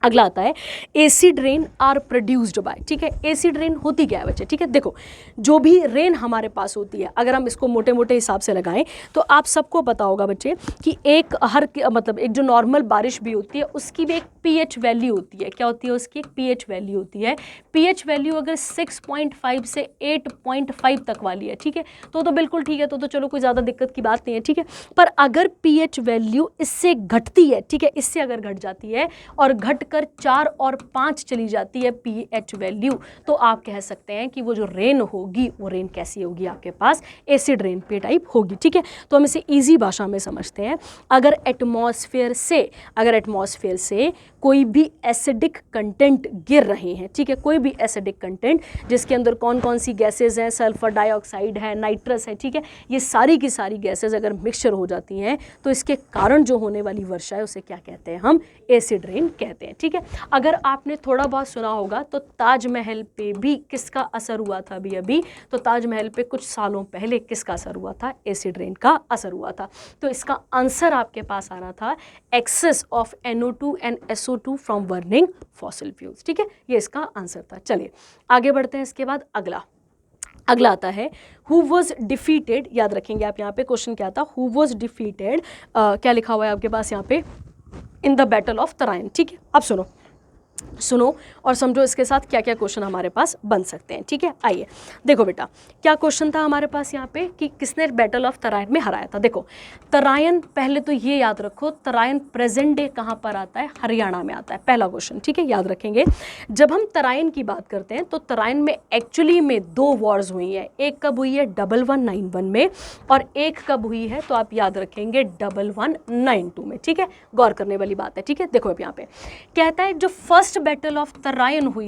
अगला आता है acid rain are produced by. ठीक है, एसिड रेन होती क्या है बच्चे? ठीक है, देखो, जो भी रेन हमारे पास होती है, अगर हम इसको मोटे मोटे हिसाब से लगाएं तो आप सबको पता होगा बच्चे कि एक मतलब एक जो नॉर्मल बारिश भी होती है उसकी भी एक पीएच वैल्यू होती है। क्या होती है उसकी? एक पीएच वैल्यू होती है। पीएच वैल्यू अगर 6.5 से 8.5 तक वाली है, ठीक है, तो बिल्कुल ठीक है, तो चलो कोई ज़्यादा दिक्कत की बात नहीं है। ठीक है, पर अगर पीएच वैल्यू इससे घटती है, ठीक है, इससे अगर घट जाती है और घट कर 4 और 5 चली जाती है पीएच वैल्यू, तो आप कह सकते हैं कि वो जो रेन होगी वो रेन कैसी होगी? आपके पास एसिड रेन पे टाइप होगी। ठीक है, तो हम इसे इजी भाषा में समझते हैं। अगर एटमॉस्फेयर से कोई भी एसिडिक कंटेंट गिर रहे हैं, ठीक है, कोई भी एसिडिक कंटेंट जिसके अंदर कौन कौन सी गैसेज हैं, सल्फर डाइऑक्साइड है, नाइट्रस है, ठीक है, ये सारी की सारी गैसेज अगर मिक्सचर हो जाती हैं तो इसके कारण जो होने वाली वर्षा है उसे क्या कहते हैं? हम एसिड रेन कहते हैं। ठीक है, अगर आपने थोड़ा बहुत सुना होगा तो ताजमहल पे भी किसका असर हुआ था अभी? तो ताजमहल पे कुछ सालों पहले किसका असर हुआ था? एसिड रेन का असर हुआ था। तो इसका आंसर आपके पास आ रहा था excess of NO2 and SO2 from burning fossil fuels. ठीक है, ये इसका आंसर था। चलिए आगे बढ़ते हैं। इसके बाद अगला आता है हु वॉज डिफीटेड। याद रखेंगे आप, यहाँ पे क्वेश्चन क्या था? हु वॉज डिफीटेड, क्या लिखा हुआ है आपके पास यहाँ पे? In the battle of Tarain. ठीक है, अब सुनो और समझो इसके साथ क्या क्या क्वेश्चन हमारे पास बन सकते हैं। ठीक है, आइए देखो बेटा, क्या क्वेश्चन था हमारे पास यहाँ पे कि किसने बैटल ऑफ तराइन में हराया था। देखो, तराइन, पहले तो ये याद रखो, तराइन प्रेजेंट डे कहाँ पर आता है? हरियाणा में आता है, पहला क्वेश्चन। ठीक है, याद रखेंगे। जब हम तराइन की बात करते हैं तो तराइन में एक्चुअली में 2 वॉर्स हुई है। एक कब हुई है? 1191 में, और एक कब हुई है? तो आप याद रखेंगे 1192 में। ठीक है, गौर करने वाली बात है। ठीक है, देखो अब यहाँ पे कहता है जो फर्स्ट बैटल ऑफ तराइन हुई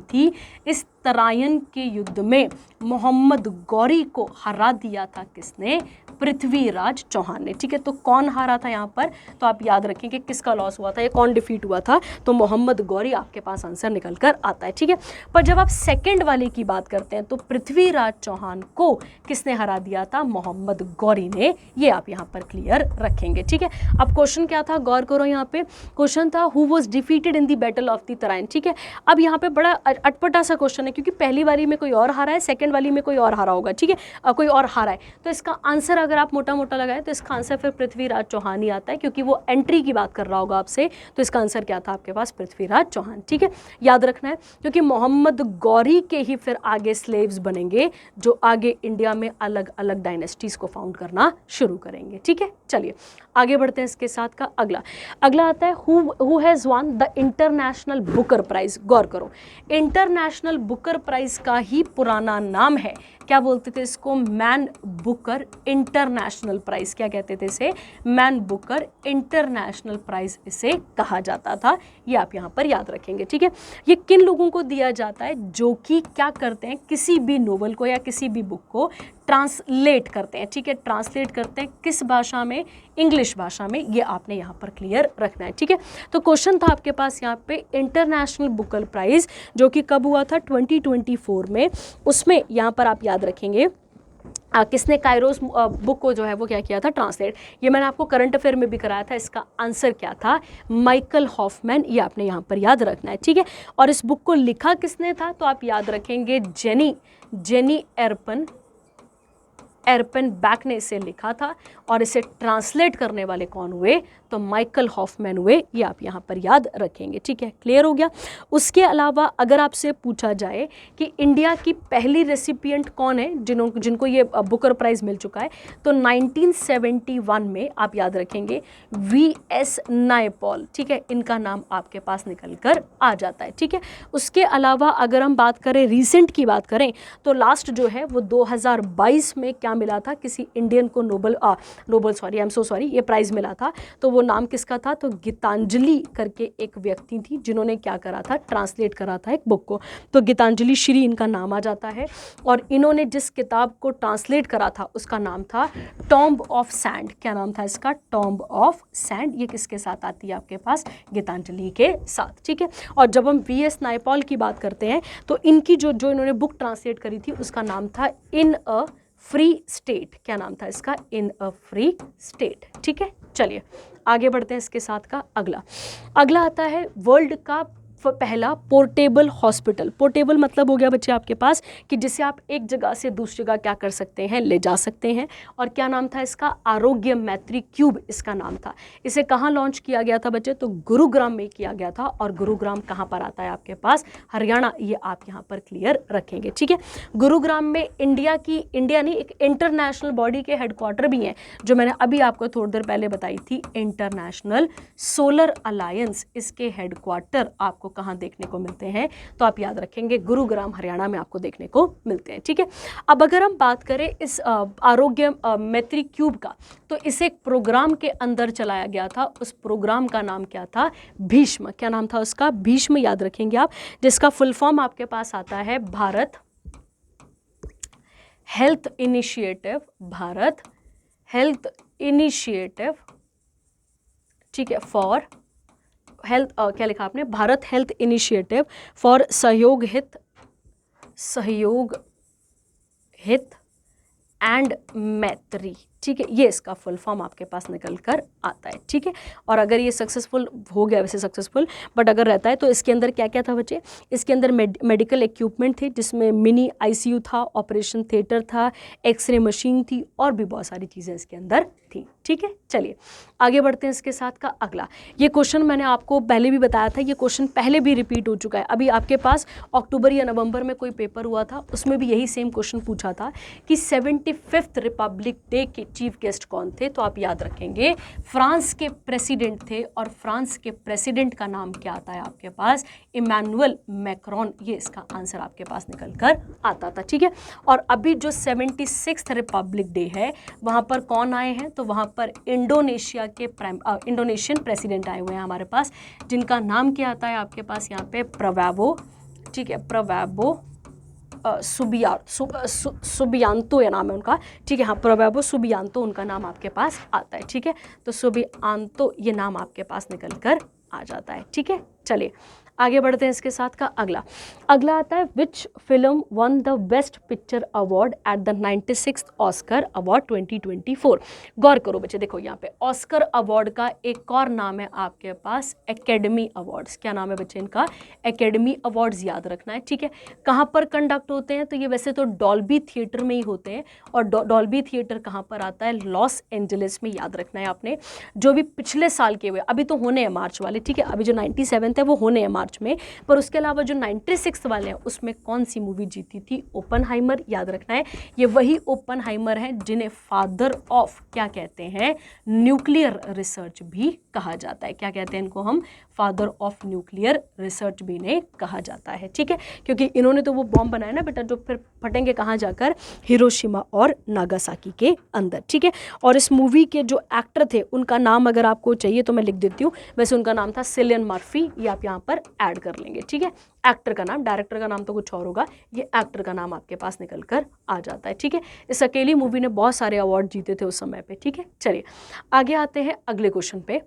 थी, इस तराइन के युद्ध में मोहम्मद गौरी को हरा दिया था किसने? पृथ्वीराज चौहान ने। ठीक है, तो कौन हारा था यहाँ पर? तो आप याद रखेंगे किसका लॉस हुआ था, ये कौन डिफीट हुआ था? तो मोहम्मद गौरी आपके पास आंसर निकल कर आता है। ठीक है, पर जब आप सेकंड वाले की बात करते हैं तो पृथ्वीराज चौहान को किसने हरा दिया था? मोहम्मद गौरी ने। ये आप यहाँ पर क्लियर रखेंगे। ठीक है, अब क्वेश्चन क्या था? गौर करो, यहाँ पे क्वेश्चन था who was defeated in the battle of the Tarain. ठीक है, अब यहाँ पे बड़ा अटपटा सा क्वेश्चन है क्योंकि पहली वाली में कोई और हारा है, सेकंड वाली में कोई और हारा होगा। ठीक है, कोई और हारा है, तो इसका आंसर अगर आप मोटा मोटा लगाएं तो इसका आंसर फिर पृथ्वीराज चौहान ही आता है, क्योंकि वो एंट्री की बात कर रहा होगा आपसे। तो इसका आंसर क्या था आपके पास? पृथ्वीराज चौहान। ठीक है, याद रखना है, क्योंकि मोहम्मद गौरी के ही फिर आगे स्लेव्स बनेंगे जो आगे इंडिया में अलग अलग डायनेस्टीज को फाउंड करना शुरू करेंगे। ठीक है, चलिए आगे बढ़ते हैं। इसके साथ का अगला आता है who has won the International Booker Prize. गौर करो, इंटरनेशनल बुकर प्राइज का ही पुराना नाम है, क्या बोलते थे इसको? Man Booker International Prize. क्या कहते थे इसे? मैन बुकर इंटरनेशनल प्राइज इसे कहा जाता था। ये आप यहाँ पर याद रखेंगे। ठीक है, ये किन लोगों को दिया जाता है? जो कि क्या करते हैं? किसी भी नोवेल को या किसी भी बुक को ट्रांसलेट करते हैं। ठीक है, ट्रांसलेट करते हैं किस भाषा में? इंग्लिश भाषा में। ये आपने यहाँ पर क्लियर रखना है। ठीक है, तो क्वेश्चन था आपके पास यहाँ पे इंटरनेशनल बुकर प्राइज जो कि कब हुआ था? 2024 में। उसमें यहाँ पर आप याद रखेंगे किसने कायरोस बुक को जो है वो क्या किया था? ट्रांसलेट। ये मैंने आपको करंट अफेयर में भी कराया था। इसका आंसर क्या था? Michael Hoffman. ये आपने यहाँ पर याद रखना है। ठीक है, और इस बुक को लिखा किसने था? तो आप याद रखेंगे जेनी एरपन बैक ने इसे लिखा था, और इसे ट्रांसलेट करने वाले कौन हुए? तो माइकल हॉफमैन हुए। ये आप यहाँ पर याद रखेंगे। ठीक है, क्लियर हो गया। उसके अलावा अगर आपसे पूछा जाए कि इंडिया की पहली रेसिपिएंट कौन है जिनको ये बुकर प्राइज़ मिल चुका है, तो 1971 में आप याद रखेंगे VS नायपॉल। ठीक है, इनका नाम आपके पास निकल कर आ जाता है। ठीक है, उसके अलावा अगर हम बात करें, रिसेंट की बात करें, तो लास्ट जो है वो 2022 में क्या मिला था? किसी इंडियन को ये प्राइज़ मिला था। तो वो नाम किसका था? तो गीतांजलि करके एक व्यक्ति थी जिन्होंने क्या करा था? ट्रांसलेट करा था एक बुक को। तो गीतांजलि श्री इनका नाम आ जाता है, और इन्होंने जिस किताब को ट्रांसलेट करा था उसका नाम था टॉम्ब ऑफ सैंड। क्या नाम था इसका? Tomb of sand. ये किसके साथ आती है आपके पास? गीतांजलि के साथ। ठीक है, और जब हम VS नायपॉल की बात करते हैं तो इनकी जो इन्होंने बुक ट्रांसलेट करी थी उसका नाम था इन अ फ्री स्टेट, क्या नाम था इसका? इन अ फ्री स्टेट। ठीक है, चलिए आगे बढ़ते हैं इसके साथ का अगला आता है वर्ल्ड का पहला पोर्टेबल हॉस्पिटल। पोर्टेबल मतलब हो गया बच्चे आपके पास कि जिसे आप एक जगह से दूसरी जगह क्या कर सकते हैं, ले जा सकते हैं। और क्या नाम था इसका? आरोग्य मैत्री क्यूब इसका नाम था। इसे कहाँ लॉन्च किया गया था बच्चे? तो गुरुग्राम में किया गया था। और गुरुग्राम कहाँ पर आता है आपके पास? हरियाणा। ये आप यहाँ पर क्लियर रखेंगे। ठीक है, गुरुग्राम में इंडिया नहीं, एक इंटरनेशनल बॉडी के हेडक्वार्टर भी हैं, जो मैंने अभी आपको थोड़ी देर पहले बताई थी, इंटरनेशनल सोलर अलायंस। इसके हेडक्वार्टर आपको कहाँ देखने को मिलते हैं? तो आप याद रखेंगे गुरुग्राम हरियाणा में आपको देखने को मिलते हैं। ठीक है, अब अगर हम बात करें इस आरोग्य मैत्री क्यूब का, तो इसे एक प्रोग्राम के अंदर चलाया गया था। उस प्रोग्राम का नाम क्या था? भीष्म। क्या नाम था उसका? भीष्म, याद रखेंगे आप, जिसका फुल फॉर्म आपके पास आता है Bharat health initiative. Bharat health initiative, ठीक है, फॉर हेल्थ, क्या लिखा आपने? भारत हेल्थ इनिशिएटिव फॉर सहयोग हित एंड मैत्री। ठीक है, ये इसका फुल फॉर्म आपके पास निकल कर आता है। ठीक है, और अगर ये सक्सेसफुल हो गया, वैसे सक्सेसफुल, बट अगर रहता है तो इसके अंदर क्या क्या था बच्चे? इसके अंदर मेडिकल इक्विपमेंट थे, जिसमें मिनी आईसीयू था, ऑपरेशन थिएटर था, एक्सरे मशीन थी, और भी बहुत सारी चीज़ें इसके अंदर थी। ठीक है, चलिए आगे बढ़ते हैं इसके साथ का अगला। ये क्वेश्चन मैंने आपको पहले भी बताया था, ये क्वेश्चन पहले भी रिपीट हो चुका है। अभी आपके पास अक्टूबर या नवंबर में कोई पेपर हुआ था, उसमें भी यही सेम क्वेश्चन पूछा था कि 75th रिपब्लिक डे के चीफ गेस्ट कौन थे? तो आप याद रखेंगे फ्रांस के प्रेसिडेंट थे। और फ्रांस के प्रेसिडेंट का नाम क्या आता है आपके पास? Emmanuel Macron. ये इसका आंसर आपके पास निकल कर आता था। ठीक है, और अभी जो 76th रिपब्लिक डे है, वहाँ पर कौन आए हैं? तो वहाँ पर इंडोनेशिया के इंडोनेशियन प्रेसिडेंट आए हुए हैं हमारे पास, जिनका नाम क्या आता है आपके पास यहाँ पे? प्रवाबो। ठीक है, प्रवाबो सुबियांतो या नाम है उनका। ठीक है, हाँ, प्रवाबो सुबियांतो उनका नाम आपके पास आता है। ठीक है, तो सुबियांतो ये नाम आपके पास निकल कर आ जाता है। ठीक है, चलिए आगे बढ़ते हैं इसके साथ का अगला आता है which film one the best picture award at the 96th Oscar award 2024। गौर करो बच्चे, देखो यहाँ पे ऑस्कर अवार्ड का एक और नाम है आपके पास एकेडमी अवार्ड्स। क्या नाम है बच्चे इनका? एकेडमी अवार्ड्स, याद रखना है। ठीक है, कहाँ पर कंडक्ट होते हैं? तो ये वैसे तो डॉल्बी थिएटर में ही होते हैं, और डॉल्बी थिएटर कहाँ पर आता है? लॉस एंजलिस में, याद रखना है आपने। जो भी पिछले साल के हुए, अभी तो होने हैं मार्च वाले, ठीक है, अभी जो 97th है वो होने हैं मार्च में, पर उसके अलावा जो 96 वाले हैं उसमें कौन सी मूवी जीती थी? ओपनहाइमर, याद रखना है। ये वही ओपनहाइमर हैं जिन्हें फादर ऑफ क्या कहते हैं? न्यूक्लियर रिसर्च भी कहा जाता है। क्या कहते हैं इनको हम? फादर ऑफ न्यूक्लियर रिसर्च भी इन्हें कहा जाता है। ठीक है, क्योंकि इन्होंने तो वो बॉम्ब बनाया ना बेटा, जो फिर फटेंगे कहाँ जाकर? हिरोशिमा और नागासाकी के अंदर। ठीक है, और इस मूवी के जो एक्टर थे उनका नाम अगर आपको चाहिए तो मैं लिख देती हूँ। वैसे उनका नाम था सिलियन मर्फी, ये आप यहाँ पर ऐड कर लेंगे। ठीक है, एक्टर का नाम, डायरेक्टर का नाम तो कुछ और होगा, ये एक्टर का नाम आपके पास निकल कर आ जाता है। ठीक है, इस अकेली मूवी ने बहुत सारे अवार्ड जीते थे उस समय पे। ठीक है, चलिए आगे आते हैं अगले क्वेश्चन पे।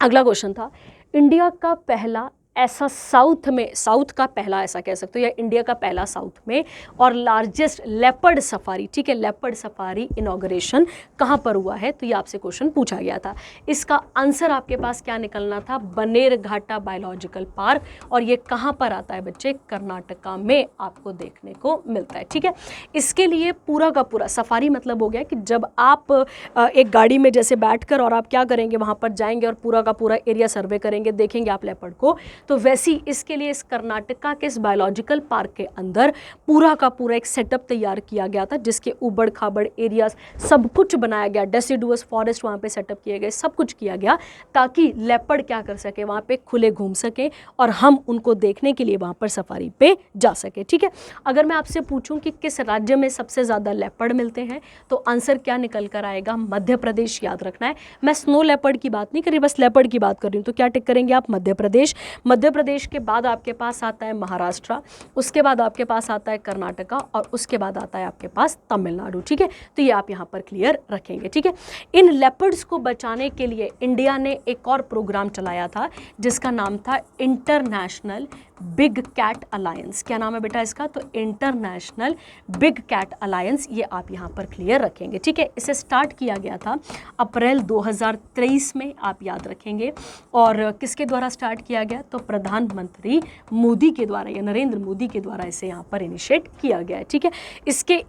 अगला क्वेश्चन था इंडिया का पहला ऐसा साउथ का पहला, ऐसा कह सकते हो, या इंडिया का पहला साउथ में और लार्जेस्ट लेपर्ड सफारी। ठीक है, लेपर्ड सफारी इनॉग्रेशन कहाँ पर हुआ है? तो ये आपसे क्वेश्चन पूछा गया था। इसका आंसर आपके पास क्या निकलना था? Bannerghatta biological park. और ये कहाँ पर आता है बच्चे? कर्नाटका में आपको देखने को मिलता है। ठीक है, इसके लिए पूरा का पूरा सफारी मतलब हो गया कि जब आप एक गाड़ी में जैसे बैठकर और आप क्या करेंगे, वहाँ पर जाएंगे और पूरा का पूरा एरिया सर्वे करेंगे, देखेंगे आप लेपर्ड को। तो वैसी इसके लिए इस कर्नाटका के इस बायोलॉजिकल पार्क के अंदर पूरा का पूरा एक सेटअप तैयार किया गया था, जिसके उबड़ खाबड़ एरियाज सब कुछ बनाया गया, डेसिडुअस फॉरेस्ट वहाँ पे सेटअप किए गए, सब कुछ किया गया ताकि लेपर्ड क्या कर सके, वहाँ पे खुले घूम सके और हम उनको देखने के लिए वहाँ पर सफारी पे जा सके। ठीक है, अगर मैं आपसे पूछूं कि किस राज्य में सबसे ज़्यादा लेपर्ड मिलते हैं तो आंसर क्या निकल कर आएगा? मध्य प्रदेश, याद रखना है। मैं स्नो लेपर्ड की बात नहीं कर रही, बस लेपर्ड की बात कर रही हूँ। तो क्या टिक करेंगे आप? मध्य प्रदेश। मध्य प्रदेश के बाद आपके पास आता है महाराष्ट्र, उसके बाद आपके पास आता है कर्नाटका और उसके बाद आता है आपके पास तमिलनाडु। ठीक है, तो ये आप यहाँ पर क्लियर रखेंगे। ठीक है, इन लेपर्ड्स को बचाने के लिए इंडिया ने एक और प्रोग्राम चलाया था जिसका नाम था इंटरनेशनल बिग कैट अलायंस। क्या नाम है बेटा इसका? तो इंटरनेशनल बिग कैट अलायंस, ये आप यहाँ पर क्लियर रखेंगे, ठीक है। इसे स्टार्ट किया गया था अप्रैल 2023 में, आप याद रखेंगे। और किसके द्वारा स्टार्ट किया गया? तो प्रधानमंत्री मोदी के द्वारा या नरेंद्र मोदी के द्वारा इसे यहाँ पर इनिशिएट किया गया है, ठीक है।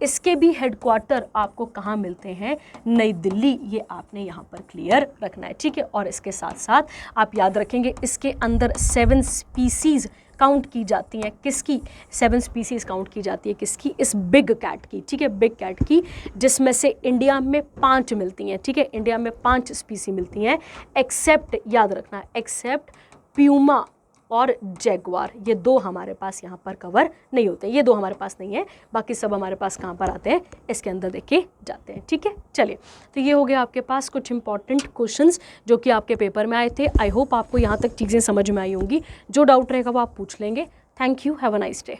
इसके भी हेडक्वार्टर आपको कहाँ मिलते हैं? नई दिल्ली, ये आपने यहाँ पर क्लियर रखना है, ठीक है। और इसके साथ साथ आप याद रखेंगे इसके अंदर 7 स्पीसीज काउंट की जाती हैं। किसकी? 7 स्पीसीज काउंट की जाती है, किसकी? इस बिग कैट की, ठीक है, बिग कैट की, जिसमें से इंडिया में 5 मिलती हैं, ठीक है। इंडिया में 5 स्पीसी मिलती हैं, एक्सेप्ट, याद रखना, एक्सेप्ट प्यूमा और जैगवार, ये 2 हमारे पास यहाँ पर कवर नहीं होते, ये 2 हमारे पास नहीं है, बाकी सब हमारे पास कहाँ पर आते हैं? इसके अंदर देखे जाते हैं, ठीक है। चलिए, तो ये हो गया आपके पास कुछ इंपॉर्टेंट क्वेश्चंस जो कि आपके पेपर में आए थे। आई होप आपको यहाँ तक चीज़ें समझ में आई होंगी। जो डाउट रहेगा वो आप पूछ लेंगे। Thank you, have a nice day.